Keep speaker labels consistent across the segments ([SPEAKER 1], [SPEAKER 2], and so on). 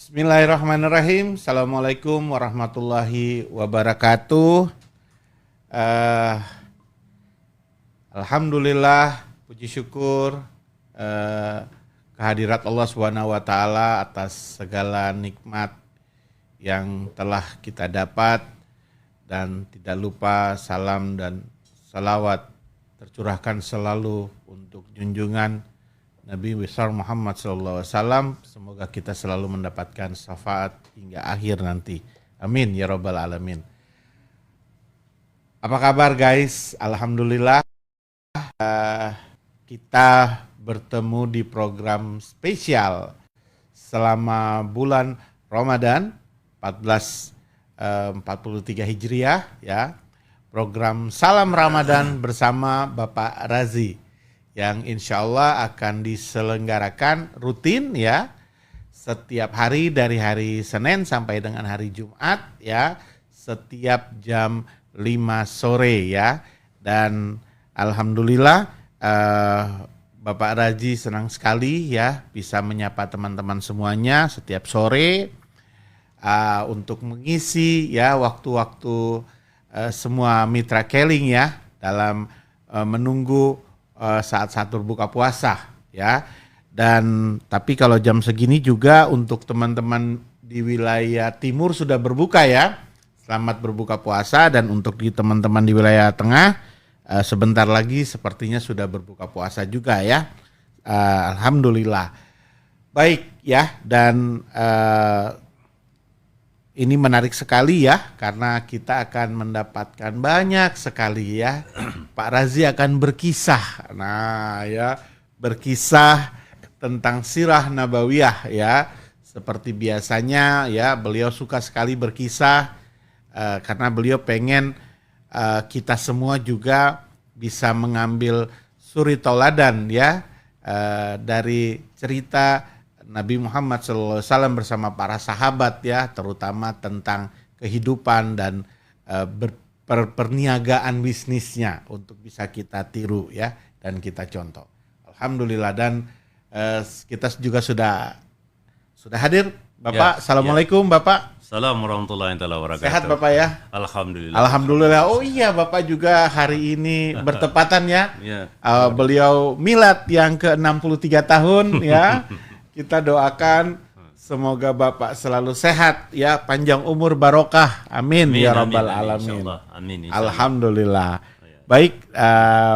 [SPEAKER 1] Bismillahirrahmanirrahim. Assalamualaikum warahmatullahi wabarakatuh. Eh, Alhamdulillah, puji syukur kehadirat Allah Subhanahu wa taala atas segala nikmat yang telah kita dapat, dan tidak lupa salam dan salawat tercurahkan selalu untuk junjungan Nabi besar Muhammad SAW. Semoga kita selalu mendapatkan syafaat hingga akhir nanti. Amin ya rabbal alamin. Apa kabar guys? Alhamdulillah kita bertemu di program spesial selama bulan Ramadan 1443 Hijriah ya. Program Salam Ramadan bersama Bapak Razi yang insya Allah akan diselenggarakan rutin ya, setiap hari dari hari Senin sampai dengan hari Jumat ya, setiap jam 5 sore ya. Dan Alhamdulillah Bapak Raji senang sekali ya bisa menyapa teman-teman semuanya setiap sore untuk mengisi ya waktu-waktu semua mitra Keling ya dalam menunggu saat-saat berbuka puasa ya. Dan tapi kalau jam segini juga untuk teman-teman di wilayah timur sudah berbuka ya. Selamat berbuka puasa. Dan untuk di teman-teman di wilayah tengah sebentar lagi sepertinya sudah berbuka puasa juga ya. Alhamdulillah. Baik ya, dan ini menarik sekali ya, karena kita akan mendapatkan banyak sekali ya. Pak Razi akan berkisah, nah ya, berkisah tentang sirah nabawiyah ya. Seperti biasanya ya, beliau suka sekali berkisah karena beliau pengen kita semua juga bisa mengambil suri tauladan ya dari cerita Nabi Muhammad SAW bersama para sahabat ya, terutama tentang kehidupan dan perniagaan bisnisnya untuk bisa kita tiru ya dan kita contoh. Alhamdulillah. Dan kita juga sudah hadir Bapak. Ya, Assalamualaikum ya. Bapak.
[SPEAKER 2] Assalamualaikum warahmatullahi wabarakatuh.
[SPEAKER 1] Sehat Bapak ya?
[SPEAKER 2] Alhamdulillah.
[SPEAKER 1] Alhamdulillah. Oh iya, Bapak juga hari ini bertepatan ya.
[SPEAKER 2] Ya.
[SPEAKER 1] Beliau milad yang ke-63 tahun ya. Kita doakan semoga Bapak selalu sehat ya, panjang umur barokah. Amin, ya rabbal alamin.
[SPEAKER 2] Amin.
[SPEAKER 1] Alhamdulillah. Baik,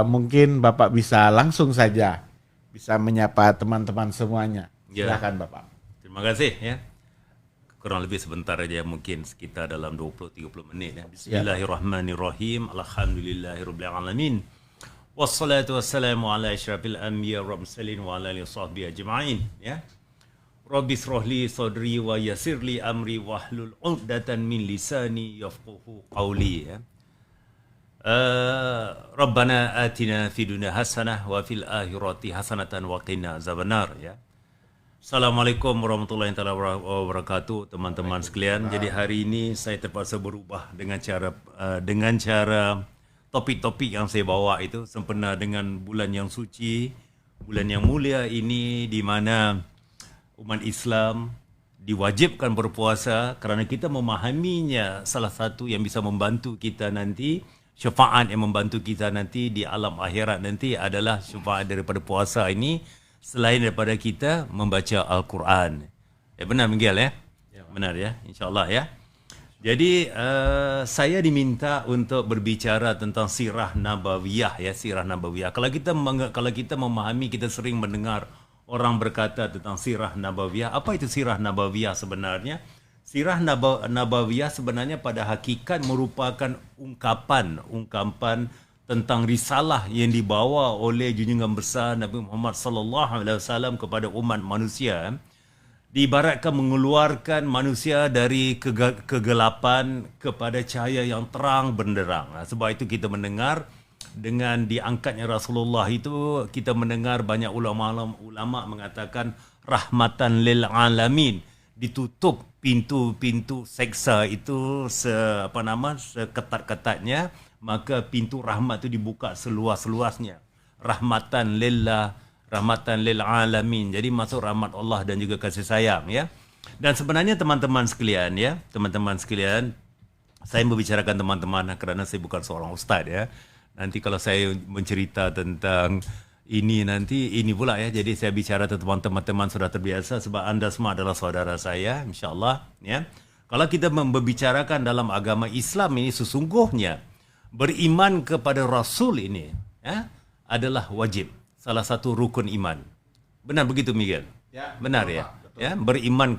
[SPEAKER 1] mungkin Bapak bisa langsung saja bisa menyapa teman-teman semuanya. Silakan Bapak.
[SPEAKER 2] Terima kasih ya. Kurang lebih sebentar aja, mungkin sekitar dalam 20-30 menit ya. Bismillahirrahmanirrahim. Alhamdulillahirabbil alamin. Wassalatu wassalamu ala asyrafil anbiya wal mursalin wa ala alihi washabbihi ajma'in ya. Rabbi shrahli sadri wa yassirli amri wahlul 'uqdatan min lisani yafqahu qawli ya. Rabbana atina fid dunya hasanah wa fil akhirati hasanatan wa qina azabannar ya. Assalamualaikum warahmatullahi wabarakatuh teman-teman sekalian. Jadi hari ini saya terpaksa berubah dengan cara topik-topik yang saya bawa itu sempena dengan bulan yang suci, bulan yang mulia ini, di mana umat Islam diwajibkan berpuasa kerana kita memahaminya salah satu yang bisa membantu kita nanti, syafaat yang membantu kita nanti di alam akhirat nanti adalah syafaat daripada puasa ini, selain daripada kita membaca Al-Quran. Benar Miguel ya? Benar ya, insyaAllah ya. Jadi saya diminta untuk berbicara tentang sirah nabawiyah ya, sirah nabawiyah. Kalau kita memahami, kita sering mendengar orang berkata tentang sirah nabawiyah. Apa itu sirah nabawiyah sebenarnya? Sirah nabawiyah sebenarnya pada hakikat merupakan ungkapan tentang risalah yang dibawa oleh junjungan besar Nabi Muhammad SAW kepada umat manusia. Diibaratkan mengeluarkan manusia dari kegelapan kepada cahaya yang terang benderang. Sebab itu kita mendengar dengan diangkatnya Rasulullah itu, kita mendengar banyak ulama mengatakan rahmatan lil alamin. Ditutup pintu-pintu seksa itu seketat-ketatnya, maka pintu rahmat itu dibuka seluas-luasnya. Rahmatan lil alamin. Jadi masuk rahmat Allah dan juga kasih sayang ya. Dan sebenarnya teman-teman sekalian ya, teman-teman sekalian, saya membicarakan teman-teman kerana saya bukan seorang ustaz ya. Nanti kalau saya mencerita tentang ini nanti ini pula ya. Jadi saya bicara tentang teman-teman sudah terbiasa sebab anda semua adalah saudara saya, insya-Allah ya. Kalau kita membicarakan dalam agama Islam ini sesungguhnya beriman kepada Rasul ini ya adalah wajib, salah satu rukun iman. Benar begitu Miguel?
[SPEAKER 1] Ya,
[SPEAKER 2] benar
[SPEAKER 1] betul,
[SPEAKER 2] ya.
[SPEAKER 1] Pak, betul.
[SPEAKER 2] Ya, beriman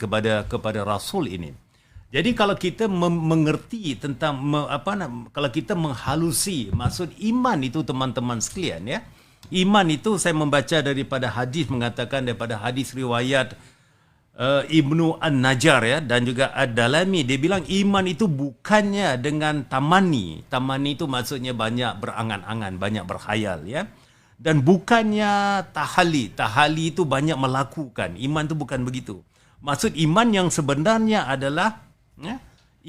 [SPEAKER 2] kepada Rasul ini. Jadi kalau kita mengerti tentang kalau kita menghalusi maksud iman itu teman-teman sekalian ya. Iman itu saya membaca daripada hadis mengatakan daripada hadis riwayat Ibnu An-Najjar ya dan juga Ad-Dalami, dia bilang iman itu bukannya dengan tamani. Tamani itu maksudnya banyak berangan-angan, banyak berkhayal ya. Dan bukannya tahali. Tahali itu banyak melakukan. Iman itu bukan begitu. Maksud iman yang sebenarnya adalah ya,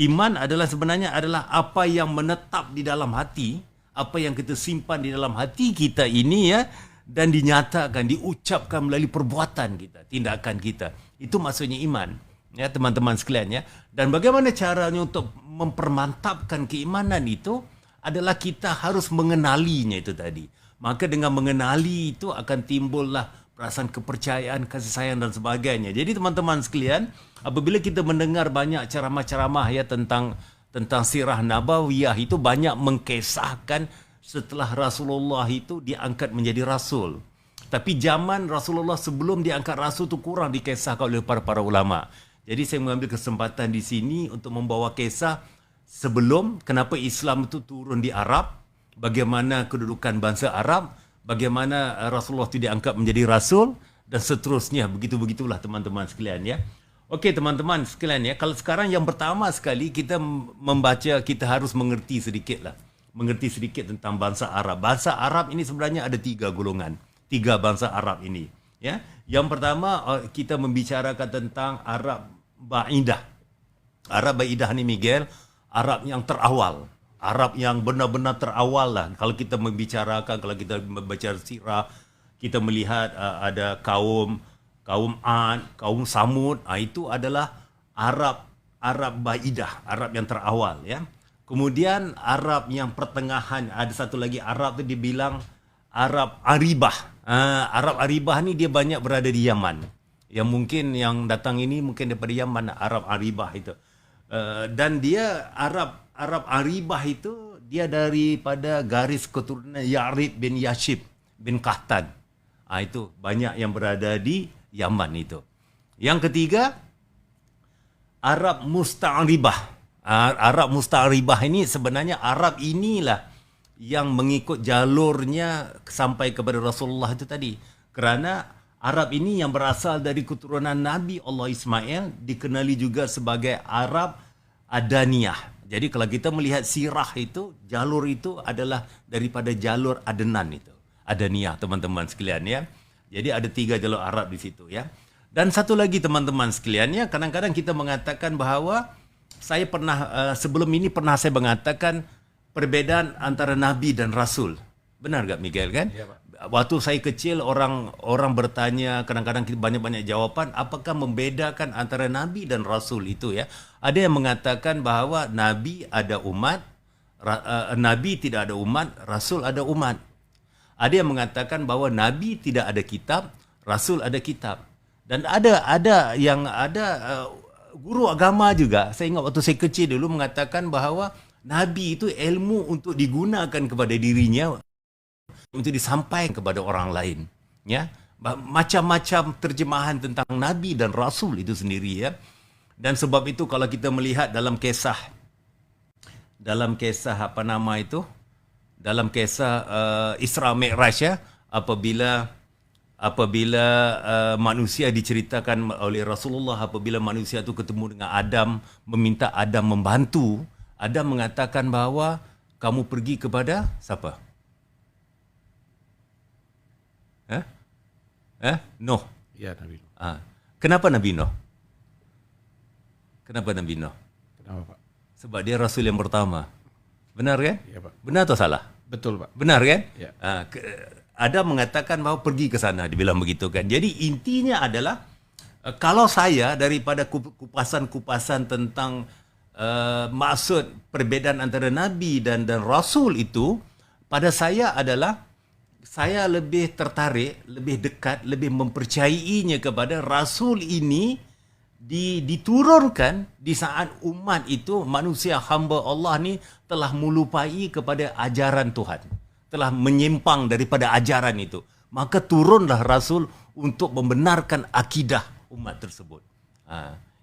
[SPEAKER 2] iman adalah sebenarnya adalah apa yang menetap di dalam hati, apa yang kita simpan di dalam hati kita ini ya, dan dinyatakan, diucapkan melalui perbuatan kita, tindakan kita. Itu maksudnya iman. Ya teman-teman sekalian ya. Dan bagaimana caranya untuk mempermantapkan keimanan itu adalah kita harus mengenalinya itu tadi. Maka dengan mengenali itu akan timbullah perasaan kepercayaan, kasih sayang dan sebagainya. Jadi teman-teman sekalian, apabila kita mendengar banyak ceramah-ceramah ya tentang sirah nabawiyah itu banyak mengkisahkan setelah Rasulullah itu diangkat menjadi rasul. Tapi zaman Rasulullah sebelum diangkat rasul itu kurang dikisahkan oleh para ulama. Jadi saya mengambil kesempatan di sini untuk membawa kisah sebelum kenapa Islam itu turun di Arab, bagaimana kedudukan bangsa Arab, bagaimana Rasulullah itu diangkat menjadi rasul dan seterusnya. Begitu-begitulah teman-teman sekalian ya. Okey teman-teman sekalian ya, kalau sekarang yang pertama sekali kita membaca, kita harus mengerti sedikitlah. Mengerti sedikit tentang bangsa Arab. Bangsa Arab ini sebenarnya ada 3 golongan. 3 bangsa Arab ini ya. Yang pertama kita membicarakan tentang Arab Ba'idah. Arab Ba'idah ni Miguel, Arab yang terawal. Arab yang benar-benar terawal lah. Kalau kita membicarakan, kalau kita membaca sirah, kita melihat ada kaum Ad, kaum Samud, itu adalah Arab Ba'idah, Arab yang terawal ya. Kemudian Arab yang pertengahan, ada satu lagi Arab tu dibilang Arab Aribah. Arab Aribah ni dia banyak berada di Yaman. Yang mungkin yang datang ini mungkin daripada Yaman, Arab Aribah itu. Dan dia Arab Aribah itu dia daripada garis keturunan Ya'rib bin Yashib bin Qahtan. Itu banyak yang berada di Yaman itu. Yang ketiga Arab Musta'ribah. Arab Musta'ribah ini sebenarnya Arab inilah yang mengikut jalurnya sampai kepada Rasulullah itu tadi. Kerana Arab ini yang berasal dari keturunan Nabi Allah Ismail dikenali juga sebagai Arab Adaniyah. Jadi kalau kita melihat sirah itu, jalur itu adalah daripada jalur Adnan itu. Adaniyah teman-teman sekalian ya. Jadi ada 3 jalur Arab di situ ya. Dan satu lagi teman-teman sekalian ya, kadang-kadang kita mengatakan bahawa saya pernah sebelum ini pernah saya mengatakan perbezaan antara Nabi dan Rasul. Benar tak Miguel kan? Ya, Pak. Waktu saya kecil orang bertanya, kadang-kadang banyak-banyak jawapan, apakah membedakan antara Nabi dan Rasul itu ya? Ada yang mengatakan bahawa Nabi ada umat, Nabi tidak ada umat, Rasul ada umat. Ada yang mengatakan bahawa Nabi tidak ada kitab, Rasul ada kitab. Dan ada guru agama juga. Saya ingat waktu saya kecil dulu mengatakan bahawa Nabi itu ilmu untuk digunakan kepada dirinya, untuk disampaikan kepada orang lain. Ya, macam-macam terjemahan tentang Nabi dan Rasul itu sendiri ya. Dan sebab itu kalau kita melihat dalam kisah dalam kisah Isra Mi'raj ya, apabila manusia diceritakan oleh Rasulullah, apabila manusia itu ketemu dengan Adam, meminta Adam membantu, Adam mengatakan bahawa kamu pergi kepada siapa? Nuh.
[SPEAKER 1] Ya, Nabi Nuh.
[SPEAKER 2] Kenapa Nabi Nuh? Kenapa Nabi Nuh?
[SPEAKER 1] Kenapa, Pak?
[SPEAKER 2] Sebab dia Rasul yang pertama. Benar kan?
[SPEAKER 1] Ya, Pak.
[SPEAKER 2] Benar atau salah?
[SPEAKER 1] Betul, Pak.
[SPEAKER 2] Benar kan?
[SPEAKER 1] Ya.
[SPEAKER 2] Adam mengatakan bahawa pergi ke sana, dibilang begitu kan. Jadi intinya adalah Kalau saya daripada kupasan-kupasan tentang maksud perbezaan antara Nabi dan Rasul itu, pada saya adalah saya lebih tertarik, lebih dekat, lebih mempercayainya kepada Rasul ini diturunkan di saat umat itu, manusia hamba Allah ni telah melupai kepada ajaran Tuhan, telah menyimpang daripada ajaran itu. Maka turunlah Rasul untuk membenarkan akidah umat tersebut.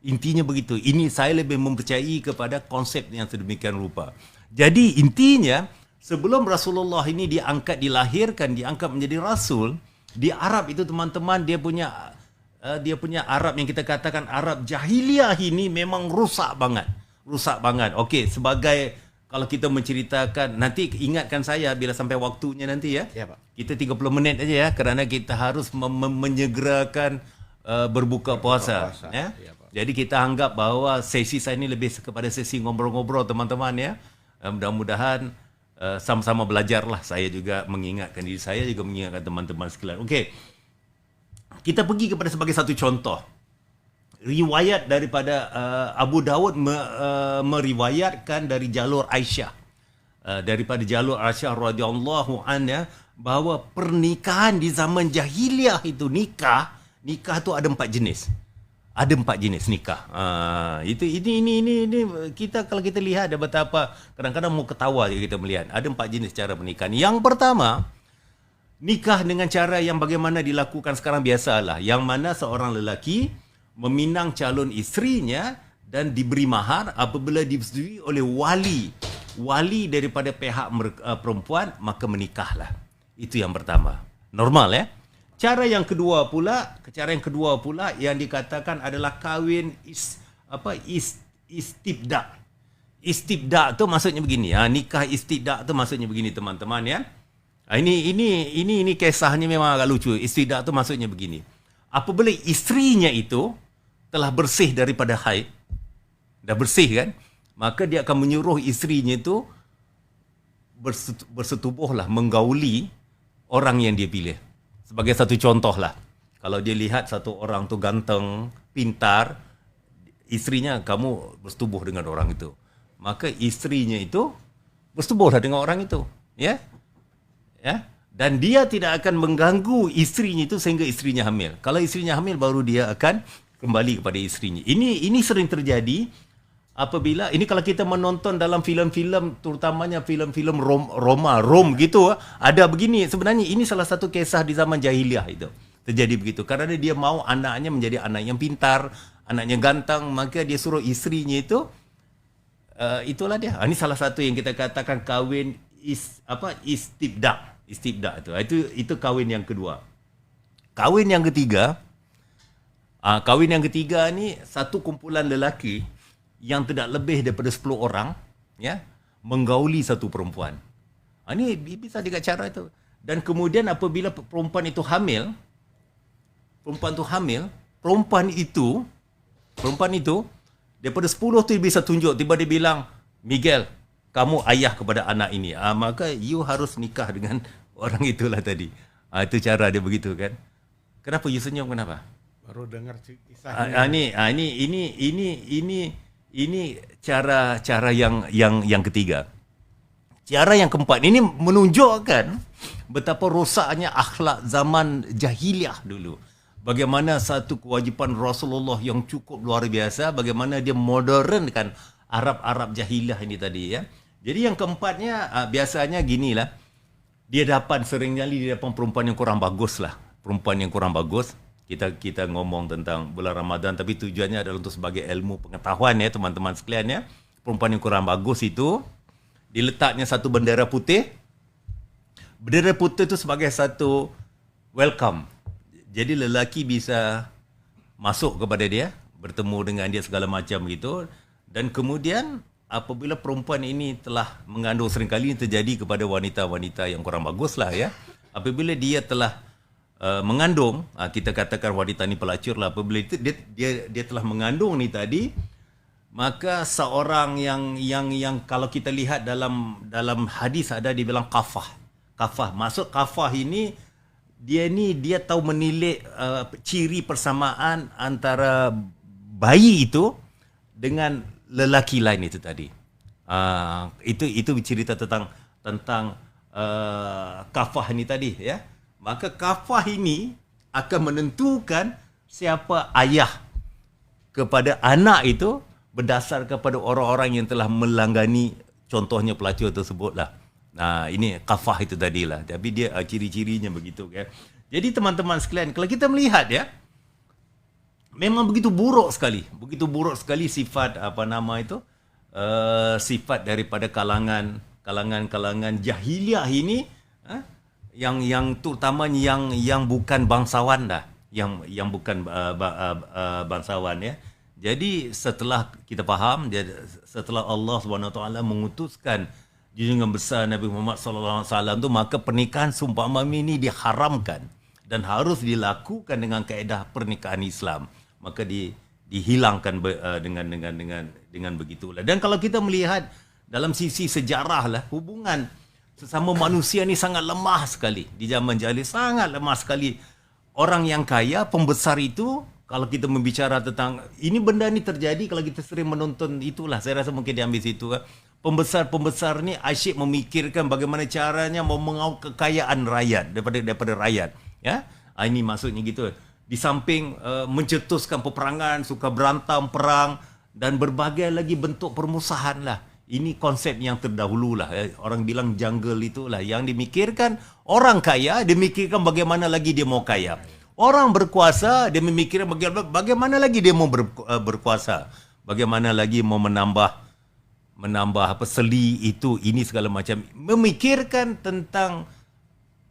[SPEAKER 2] Intinya begitu. Ini saya lebih mempercayai kepada konsep yang sedemikian rupa. Jadi intinya, sebelum Rasulullah ini dilahirkan, diangkat menjadi Rasul, di Arab itu teman-teman, dia punya Arab yang kita katakan Arab jahiliyah ini memang rusak banget. Rusak banget. Okey, sebagai, kalau kita menceritakan, nanti ingatkan saya bila sampai waktunya nanti ya.
[SPEAKER 1] Ya, Pak.
[SPEAKER 2] Kita 30 minit aja ya, kerana kita harus menyegerakan berbuka puasa. Ya?
[SPEAKER 1] Ya, Pak.
[SPEAKER 2] Jadi kita anggap bahawa sesi saya ini lebih kepada sesi ngobrol-ngobrol teman-teman ya. Mudah-mudahan sama-sama belajarlah. Saya juga mengingatkan diri saya, juga mengingatkan teman-teman sekalian. Okey. Kita pergi kepada sebagai satu contoh. Riwayat daripada Abu Dawud meriwayatkan dari jalur Aisyah. Daripada jalur Aisyah radhiyallahu anha, bahawa pernikahan di zaman jahiliyah itu, nikah tu ada 4 jenis. Ada 4 jenis nikah. Ini kita, kalau kita lihat ada betapa kadang-kadang mau ketawa je kita melihat. Ada 4 jenis cara pernikahan. Yang pertama, nikah dengan cara yang bagaimana dilakukan sekarang biasalah. Yang mana seorang lelaki meminang calon isterinya dan diberi mahar apabila disetujui oleh wali daripada pihak perempuan, maka menikahlah. Itu yang pertama. Normal ya. Cara yang kedua pula yang dikatakan adalah kahwin istibda. Istibda tu maksudnya begini. Nikah istibda tu maksudnya begini teman-teman ya. Ini kisahnya memang agak lucu. Istibda tu maksudnya begini. Apabila isterinya itu telah bersih daripada haid, dah bersih kan, maka dia akan menyuruh isterinya itu bersetubuhlah, menggauli orang yang dia pilih. Sebagai satu contoh lah, kalau dia lihat satu orang tu ganteng, pintar, isterinya, kamu bersetubuh dengan orang itu, maka isterinya itu bersetubuhlah dengan orang itu, ya. Dan dia tidak akan mengganggu isterinya itu sehingga isterinya hamil. Kalau isterinya hamil, baru dia akan kembali kepada isterinya. Ini sering terjadi apabila, ini kalau kita menonton dalam filem-filem, terutamanya filem-filem Rom gitu, ada begini. Sebenarnya ini salah satu kisah di zaman jahiliyah itu. Terjadi begitu. Kerana dia mahu anaknya menjadi anak yang pintar, anaknya ganteng, maka dia suruh isterinya itu, itulah dia. Ini salah satu yang kita katakan kahwin istibda. Istibda itu kahwin yang kedua. Kahwin yang ketiga ni satu kumpulan lelaki yang tidak lebih daripada 10 orang ya, menggauli satu perempuan. Ini bisa dengan cara itu. Dan kemudian apabila perempuan itu hamil, perempuan itu daripada 10 tu bisa tunjuk, tiba dia bilang, Miguel, kamu ayah kepada anak ini. Maka you harus nikah dengan orang itulah tadi. Itu cara dia begitu kan. Kenapa you senyum, kenapa?
[SPEAKER 1] Baru dengar kisahnya.
[SPEAKER 2] Ini cara yang ketiga. Cara yang keempat ini menunjukkan betapa rosaknya akhlak zaman jahiliyah dulu. Bagaimana satu kewajipan Rasulullah yang cukup luar biasa, bagaimana dia modernkan Arab jahiliyah ini tadi ya. Jadi yang keempatnya biasanya ginilah. Dia dapat perempuan yang kurang bagus lah. Perempuan yang kurang bagus. Kita ngomong tentang bulan Ramadan, tapi tujuannya adalah untuk sebagai ilmu pengetahuan ya teman-teman sekalian ya. Perempuan yang kurang bagus itu diletaknya satu bendera putih. Bendera putih itu sebagai satu welcome. Jadi lelaki bisa masuk kepada dia, bertemu dengan dia segala macam gitu. Dan kemudian apabila perempuan ini telah mengandung, seringkali terjadi kepada wanita-wanita yang kurang bagus lah ya. Apabila dia telah mengandung, kita katakan wanita ni pelacur lah, apabila itu dia telah mengandung ni tadi, maka seorang yang kalau kita lihat dalam hadis ada dibilang kafah. Maksud kafah ini dia tahu menilik ciri persamaan antara bayi itu dengan lelaki lain itu tadi. Itu cerita tentang kafah ini tadi ya. Maka kafah ini akan menentukan siapa ayah kepada anak itu berdasar kepada orang-orang yang telah melanggani contohnya pelacur tersebutlah. Nah, ini kafah itu tadilah. Tapi dia ciri-cirinya begitu kan. Jadi teman-teman sekalian, kalau kita melihat ya, memang begitu buruk sekali. Begitu buruk sekali sifat sifat daripada kalangan jahiliah ini, yang terutamanya yang bukan bangsawan dah, yang bukan bangsawan ya. Jadi setelah kita faham, setelah Allah SWT mengutuskan junjungan besar Nabi Muhammad SAW tu, maka pernikahan seumpama ini diharamkan dan harus dilakukan dengan kaedah pernikahan Islam. Maka dihilangkan dengan begitulah. Dan kalau kita melihat dalam sisi sejarah lah, hubungan sesama manusia ni sangat lemah sekali di zaman jahiliyah, sangat lemah sekali. Orang yang kaya, pembesar itu, kalau kita membicara tentang ini, benda ni terjadi kalau kita sering menonton itulah, saya rasa mungkin diambil situ. Pembesar-pembesar ni asyik memikirkan bagaimana caranya mengawal kekayaan rakyat daripada rakyat. Ya, ini maksudnya gitu. Di samping mencetuskan peperangan, suka berantam, perang dan berbagai lagi bentuk permusuhan lah. Ini konsep yang terdahulu lah. Orang bilang jungle itulah yang dimikirkan. Orang kaya, dia mikirkan bagaimana lagi dia mau kaya. Orang berkuasa, dia memikirkan bagaimana lagi dia mau berkuasa. Bagaimana lagi mau menambah seli itu, ini segala macam. Memikirkan tentang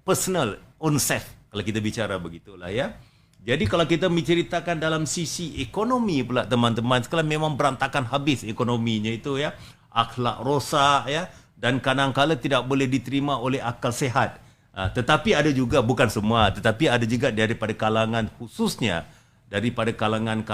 [SPEAKER 2] personal, own self. Kalau kita bicara begitulah ya. Jadi kalau kita menceritakan dalam sisi ekonomi pula teman-teman, sekarang memang berantakan habis ekonominya itu ya. Akhlak rosak ya, dan kadang-kala tidak boleh diterima oleh akal sehat. Tetapi ada juga, bukan semua, tetapi ada juga daripada kalangan, khususnya daripada kalangan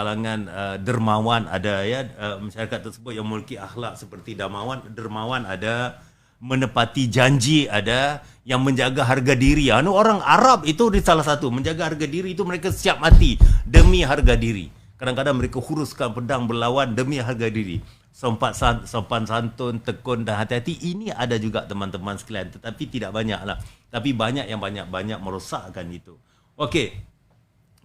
[SPEAKER 2] dermawan ada ya, masyarakat tersebut yang memiliki akhlak seperti dermawan ada, menepati janji ada, yang menjaga harga diri. Orang Arab itu di salah satu menjaga harga diri itu, mereka siap mati demi harga diri. Kadang-kadang mereka huruskan pedang berlawan demi harga diri. Sopan santun, tekun dan hati-hati, ini ada juga teman-teman sekalian, tetapi tidak banyaklah. Tapi banyak yang banyak merosakkan itu. Okey.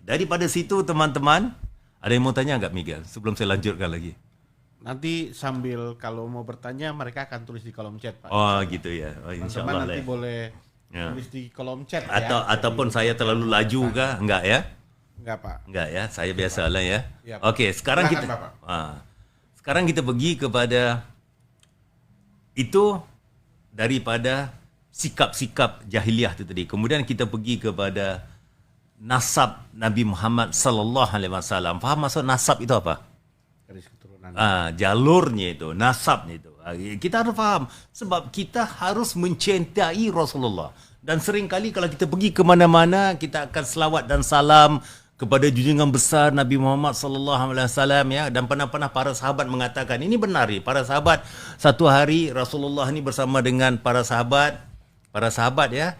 [SPEAKER 2] Daripada situ teman-teman, ada yang mau tanya enggak Miguel sebelum saya lanjutkan lagi?
[SPEAKER 1] Nanti sambil kalau mau bertanya mereka akan tulis di kolom chat, Pak.
[SPEAKER 2] Oh gitu ya. Oh, insyaallah
[SPEAKER 1] nanti boleh tulis di kolom chat
[SPEAKER 2] ataupun saya terlalu laju kah? Enggak ya?
[SPEAKER 1] Enggak, Pak.
[SPEAKER 2] Enggak ya, saya biasalah ya.
[SPEAKER 1] Ya,
[SPEAKER 2] okey, sekarang
[SPEAKER 1] silakan,
[SPEAKER 2] kita sekarang kita pergi kepada itu daripada sikap-sikap jahiliah itu tadi. Kemudian kita pergi kepada nasab Nabi Muhammad sallallahu alaihi wasallam. Faham maksud nasab itu apa?
[SPEAKER 1] Garis keturunan.
[SPEAKER 2] Jalurnya itu, nasabnya itu. Kita harus faham sebab kita harus mencintai Rasulullah. Dan seringkali kalau kita pergi ke mana-mana, kita akan selawat dan salam kepada junjungan besar Nabi Muhammad sallallahu alaihi wasallam ya, dan pernah para sahabat mengatakan ini benar ya, para sahabat satu hari Rasulullah ni bersama dengan para sahabat ya,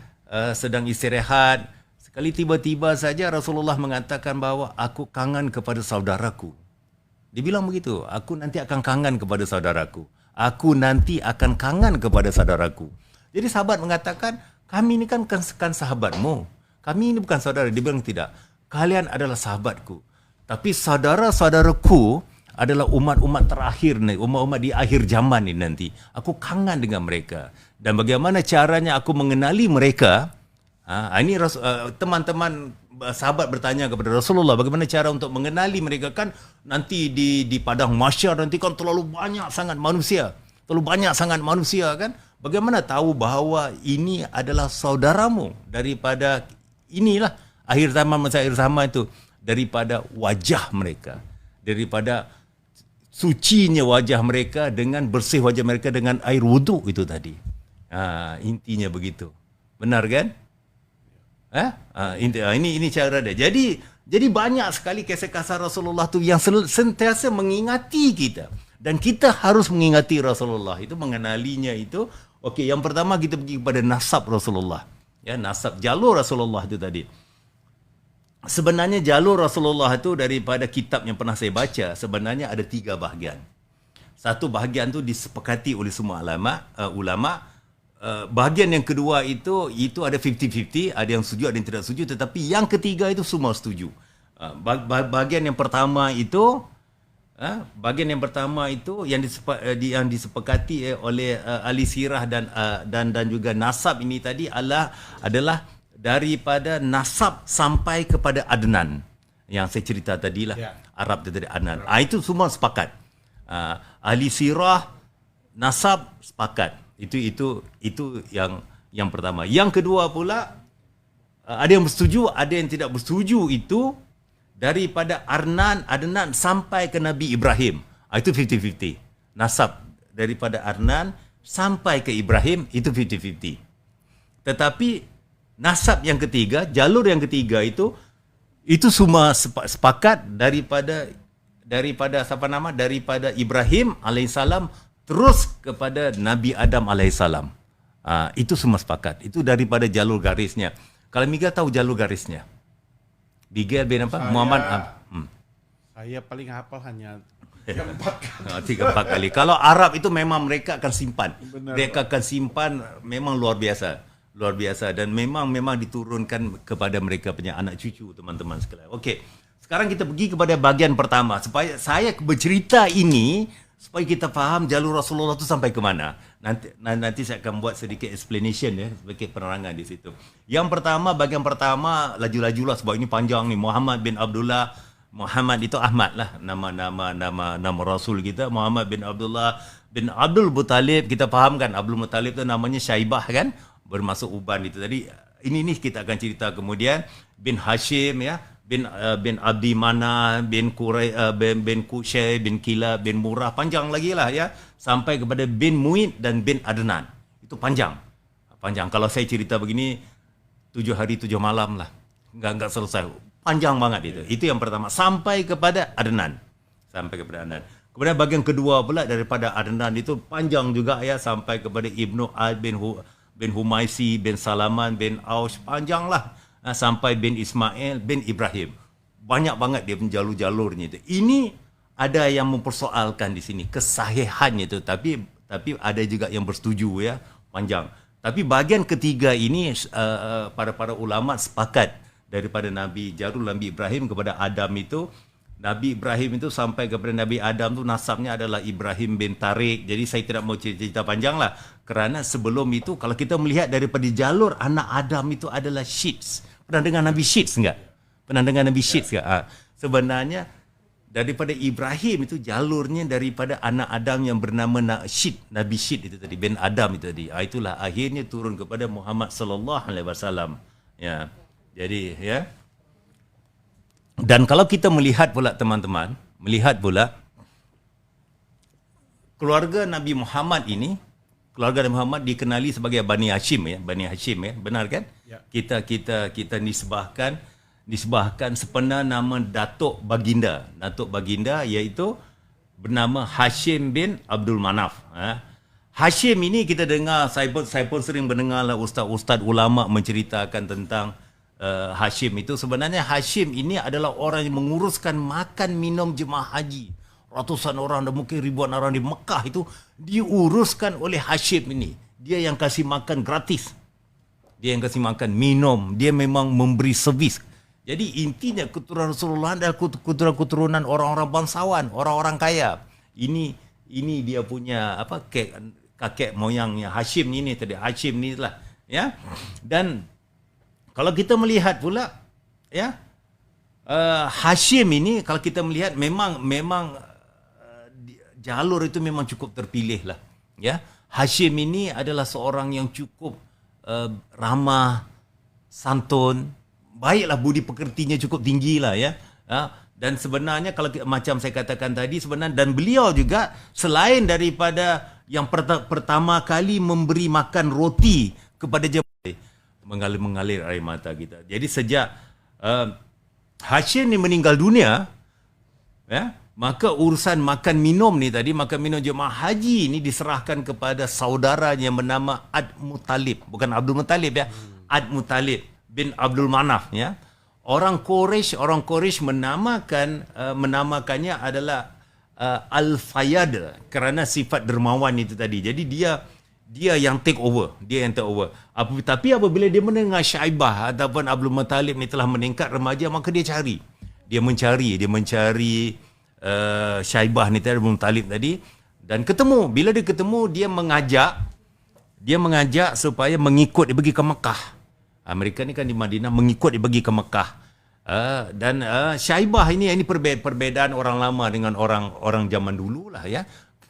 [SPEAKER 2] sedang istirahat, sekali tiba-tiba saja Rasulullah mengatakan bahawa aku kangen kepada saudaraku. Dia bilang begitu, aku nanti akan kangen kepada saudaraku. Aku nanti akan kangen kepada saudaraku. Jadi sahabat mengatakan, kami ini kan sahabatmu. Kami ini bukan saudara. Dia bilang tidak. Kalian adalah sahabatku. Tapi saudara-saudaraku adalah umat-umat terakhir nih, umat-umat di akhir zaman ini nanti. Aku kangen dengan mereka. Dan bagaimana caranya aku mengenali mereka? Ini teman-teman sahabat bertanya kepada Rasulullah, bagaimana cara untuk mengenali mereka? Kan nanti di padang mahsyar nanti kan terlalu banyak sangat manusia. Kan? Bagaimana tahu bahawa ini adalah saudaramu daripada inilah akhir zaman itu, daripada wajah mereka, daripada sucinya wajah mereka dengan bersih wajah mereka dengan air wuduk itu tadi. Intinya begitu. Benar kan? Ini cara dia. Jadi banyak sekali kisah-kisah Rasulullah tu yang sentiasa mengingati kita, dan kita harus mengingati Rasulullah itu, mengenalinya itu. Okey, yang pertama kita pergi kepada nasab Rasulullah. Ya, nasab jalur Rasulullah itu tadi. Sebenarnya jalur Rasulullah itu daripada kitab yang pernah saya baca, sebenarnya ada 3 bahagian. Satu bahagian tu disepakati oleh semua ulama. Bahagian yang kedua itu ada 50-50, ada yang setuju, ada yang tidak setuju, tetapi yang ketiga itu semua setuju. Bahagian yang pertama itu yang disepakati oleh ahli sirah dan juga nasab ini tadi adalah daripada nasab sampai kepada Adnan yang saya cerita tadilah, Arab itu tadi Adnan. Itu semua sepakat. Ahli sirah, nasab sepakat. Itu yang pertama. Yang kedua pula, ada yang bersetuju, ada yang tidak bersetuju. Itu daripada Adnan sampai ke Nabi Ibrahim. Itu 50-50. Nasab daripada Adnan sampai ke Ibrahim itu 50-50. Tetapi nasab yang ketiga, jalur yang ketiga itu semua sepakat daripada Ibrahim alaihissalam terus kepada Nabi Adam alaihissalam. Itu semua sepakat. Itu daripada jalur garisnya. Kalau Miguel tahu jalur garisnya. Miguel bin apa? Muhammad.
[SPEAKER 1] Saya paling hafal hanya
[SPEAKER 2] 3-4 kali. Kalau Arab itu memang mereka akan simpan. Mereka akan simpan memang luar biasa dan memang diturunkan kepada mereka punya anak cucu, teman-teman sekalian. Okey. Sekarang kita pergi kepada bahagian pertama supaya saya bercerita ini supaya kita faham jalur Rasulullah itu sampai ke mana. Nanti saya akan buat sedikit explanation sedikit penerangan di situ. Yang pertama, bahagian pertama laju-lajulah sebab ini panjang ni. Muhammad bin Abdullah. Muhammad itu Ahmad lah nama Rasul kita. Muhammad bin Abdullah bin Abdul Muttalib, kita faham kan Abdul Muttalib itu namanya Syaibah kan, bermaksud uban itu tadi. Ini kita akan cerita kemudian bin Hashim bin Abdi Mana bin Qusay bin Kilab bin Murrah, panjang lagi lah sampai kepada bin Mu'id dan bin Adnan. Itu panjang. Kalau saya cerita begini 7 hari 7 malam lah, enggak selesai, panjang banget itu yang pertama sampai kepada Adnan. Kemudian bahagian kedua pula daripada Adnan itu panjang juga sampai kepada Ibnu Ad bin Humaisi bin Salaman bin Aus, panjang lah sampai bin Ismail bin Ibrahim. Banyak banget dia jalur-jalurnya itu. Ini ada yang mempersoalkan di sini kesahihannya itu, tapi ada juga yang bersetuju panjang. Tapi bahagian ketiga ini para ulama sepakat daripada jalur Nabi Ibrahim kepada Adam itu. Nabi Ibrahim itu sampai kepada Nabi Adam tu nasabnya adalah Ibrahim bin Tariq. Jadi saya tidak mau cerita panjang lah. Kerana sebelum itu kalau kita melihat daripada jalur anak Adam itu adalah Shits. Pernah dengar Nabi Shits enggak? Sebenarnya daripada Ibrahim itu jalurnya daripada anak Adam yang bernama Nabi Shits itu tadi, bin Adam itu tadi. Itulah akhirnya turun kepada Muhammad sallallahu alaihi wasallam. Jadi dan kalau kita melihat pula teman-teman, keluarga Nabi Muhammad ini, keluarga Nabi Muhammad dikenali sebagai Bani Hashim benar kan? Kita nisbahkan sebenar nama Datuk Baginda iaitu bernama Hashim bin Abdul Manaf. Hashim ini kita dengar, saya pun sering mendengarlah ustaz-ustaz ulama menceritakan tentang Hashim itu. Sebenarnya Hashim ini adalah orang yang menguruskan makan minum jemaah haji. Ratusan orang dan mungkin ribuan orang di Mekah itu diuruskan oleh Hashim ini. Dia yang kasih makan gratis. Dia yang kasih makan minum. Dia memang memberi servis. Jadi intinya keturunan Rasulullah adalah keturunan orang-orang bangsawan, orang-orang kaya. Ini dia punya kakek moyangnya Hashim ini tadi. Hashim ni lah Dan kalau kita melihat pula Hashim ini kalau kita melihat memang jalur itu memang cukup terpilih lah Hashim ini adalah seorang yang cukup ramah, santun, baiklah, budi pekertinya cukup tinggi lah dan sebenarnya kalau macam saya katakan tadi sebenarnya, dan beliau juga selain daripada yang pertama kali memberi makan roti kepada jemaah, mengalir air mata kita. Jadi sejak Hashim ni meninggal dunia, maka urusan makan minum ni tadi, makan minum jemaah haji ni diserahkan kepada saudaranya yang bernama Ad Muttalib, bukan Abdul Muttalib Ad-Muttalib bin Abdul Manaf, ya. Orang Quraisy menamakannya adalah Al-Fayyad kerana sifat dermawan itu tadi. Jadi dia yang take over. Tapi apabila dia mendengar Syaibah ataupun Abdul Muttalib ni telah meningkat remaja, maka dia mencari Syaibah ni tadi, Abdul Muttalib tadi, dan ketemu. Bila dia ketemu, dia mengajak supaya mengikut dia pergi ke Mekah. Mereka ni kan di Madinah, mengikut dia pergi ke Mekah. Dan Syaibah ini perbezaan orang lama dengan orang zaman dulu lah, ya.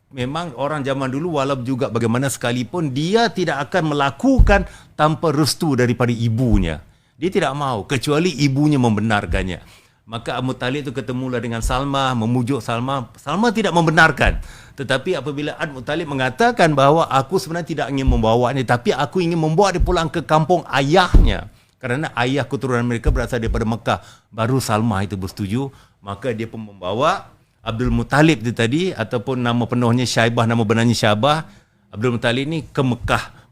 [SPEAKER 2] Memang orang zaman dulu walaupun juga bagaimana sekalipun dia tidak akan melakukan tanpa restu daripada ibunya. Dia tidak mahu kecuali ibunya membenarkannya. Maka Abu Talib itu ketemulah dengan Salma, memujuk Salma. Salma tidak membenarkan. Tetapi apabila Abu Talib mengatakan bahawa aku sebenarnya tidak ingin membawanya, tapi aku ingin membawa dia pulang ke kampung ayahnya. Kerana ayah keturunan mereka berasal daripada Mekah. Baru Salma itu bersetuju. Maka dia pun membawa Abdul Muttalib itu tadi, ataupun nama penuhnya Syaibah, nama benarnya Syaibah. Abdul Muttalib ni ke Mekah.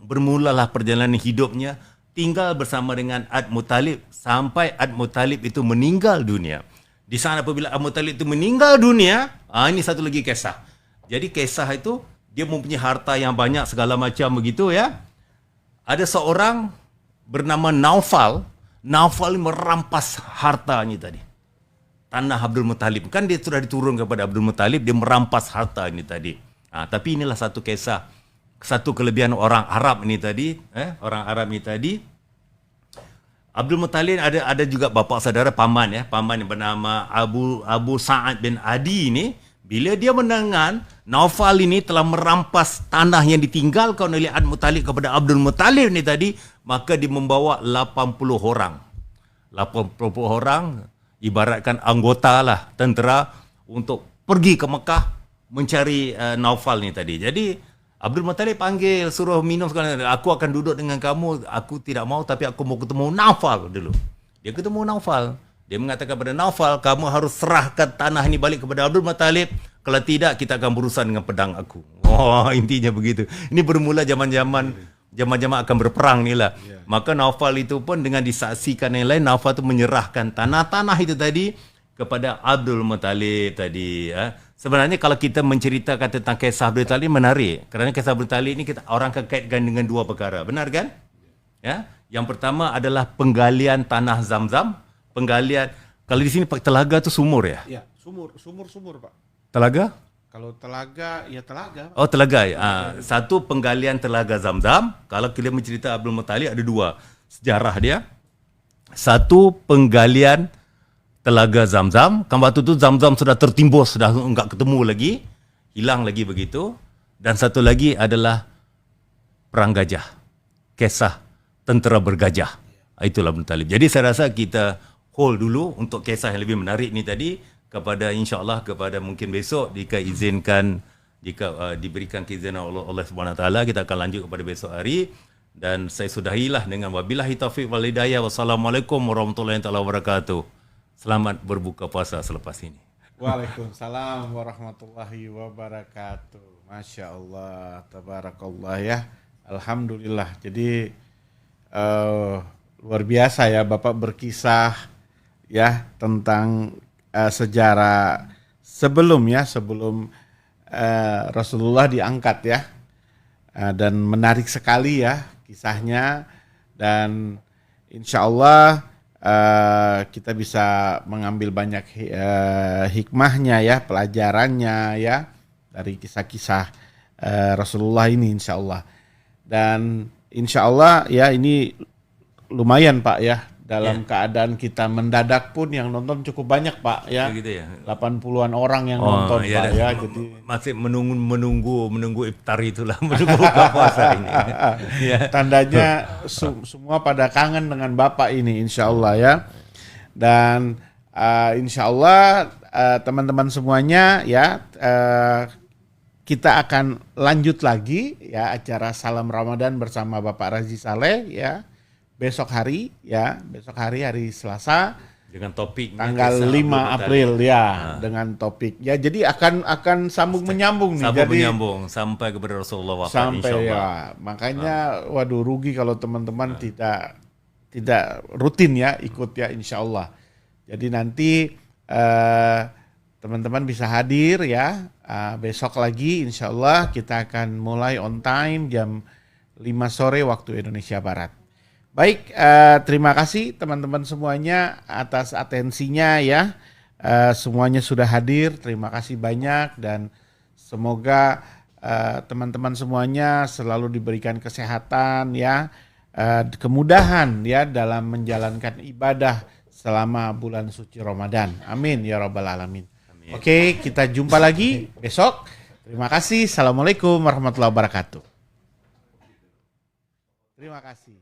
[SPEAKER 2] Bermulalah perjalanan hidupnya, tinggal bersama dengan Ad-Muttalib sampai Ad-Muttalib itu meninggal dunia. Di sana apabila Ad-Muttalib itu meninggal dunia, ini satu lagi kisah. Jadi kisah itu dia mempunyai harta yang banyak segala macam begitu, ya. Ada seorang bernama Naufal. Naufal merampas hartanya tadi. Tanah Abdul Muttalib. Kan dia sudah diturun kepada Abdul Muttalib, dia merampas harta ini tadi. Tapi inilah satu kisah. Satu kelebihan orang Arab ini tadi, orang Arab ini tadi. Abdul Muttalib ada juga bapa saudara paman, ya, paman yang bernama Abu Sa'ad bin Adi ini. Bila dia mendengar Naufal ini telah merampas tanah yang ditinggalkan oleh Ad-Muttalib kepada Abdul Muttalib ini tadi, maka dia membawa 80 orang. 80 orang ibaratkan anggota lah tentera untuk pergi ke Mekah mencari Naufal ni tadi. Jadi Abdul Muttalib panggil, suruh minum sekali. Aku akan duduk dengan kamu. Aku tidak mau, tapi aku mau ketemu Naufal dulu. Dia ketemu Naufal. Dia mengatakan kepada Naufal, kamu harus serahkan tanah ini balik kepada Abdul Muttalib. Kalau tidak, kita akan berurusan dengan pedang aku. Intinya begitu. Ini bermula zaman-zaman akan berperang ni lah. Maka Naufal itu pun dengan disaksikan yang lain, Naufal itu menyerahkan tanah-tanah itu tadi kepada Abdul Muttalib tadi. Sebenarnya kalau kita menceritakan tentang kisah Abdul Muttalib menarik. Kerana kisah Abdul Muttalib ini orang akan kaitkan dengan dua perkara. Benar kan? Ya. Yang pertama adalah penggalian tanah Zamzam. Penggalian, kalau di sini telaga itu sumur, ya?
[SPEAKER 1] Ya, sumur Pak.
[SPEAKER 2] Telaga?
[SPEAKER 1] Kalau telaga, ya telaga.
[SPEAKER 2] Oh, telaga. Satu penggalian telaga Zamzam. Kalau kita mencerita Abdul Muttalib ada dua sejarah dia. Satu penggalian telaga Zamzam. Kan waktu itu Zamzam sudah tertimbus, sudah enggak ketemu lagi, hilang lagi begitu. Dan satu lagi adalah perang gajah. Kisah tentera bergajah. Itulah Abdul Muttalib. Jadi saya rasa kita hold dulu untuk kisah yang lebih menarik ni tadi, kepada insya-Allah kepada mungkin besok jika diberikan keizinan Allah Subhanahu Wa Taala, kita akan lanjut kepada besok hari. Dan saya sudahilah dengan wabillahi taufiq wal hidayah. Wassalamualaikum warahmatullahi wabarakatuh. Selamat berbuka puasa selepas ini.
[SPEAKER 1] Waalaikumsalam warahmatullahi wabarakatuh. Masya Allah, tabarakallah, ya. Alhamdulillah. Jadi luar biasa, ya, Bapak berkisah, ya, tentang sejarah sebelum Rasulullah diangkat, ya. Dan menarik sekali, ya, kisahnya. Dan insya Allah kita bisa mengambil banyak hikmahnya, ya, pelajarannya, ya, dari kisah-kisah Rasulullah ini, insya Allah. Dan insya Allah, ya, ini lumayan, Pak, ya, dalam keadaan kita mendadak pun yang nonton cukup banyak, Pak, ya.
[SPEAKER 2] Gitu, ya.
[SPEAKER 1] 80-an orang yang nonton, Pak, ya. Jadi
[SPEAKER 2] masih menunggu iftar itulah, menunggu buka puasa ini. Ya.
[SPEAKER 1] Tandanya semua pada kangen dengan Bapak ini, insya Allah, ya. Dan insya Allah teman-teman semuanya, ya, kita akan lanjut lagi, ya, acara Salam Ramadan bersama Bapak Razi Saleh, ya. Besok hari, ya, hari Selasa,
[SPEAKER 2] Dengan topik
[SPEAKER 1] tanggal 5 April ya, dengan topik ya. Jadi akan sambung menyambung nih.
[SPEAKER 2] Sambung
[SPEAKER 1] Jadi
[SPEAKER 2] menyambung sampai kepada Rasulullah wafat
[SPEAKER 1] sampai
[SPEAKER 2] insyaallah.
[SPEAKER 1] ya. Makanya waduh rugi kalau teman-teman tidak rutin ya ikut ya insyaallah. Jadi nanti teman-teman bisa hadir ya. Besok lagi insyaallah kita akan mulai on time jam 5 sore waktu Indonesia Barat. Baik, terima kasih teman-teman semuanya atas atensinya ya. Semuanya sudah hadir, terima kasih banyak dan semoga teman-teman semuanya selalu diberikan kesehatan ya, kemudahan ya dalam menjalankan ibadah selama bulan suci Ramadan. Amin ya rabbal alamin. Amin. Oke, kita jumpa lagi besok. Terima kasih. Assalamualaikum warahmatullahi wabarakatuh. Terima kasih.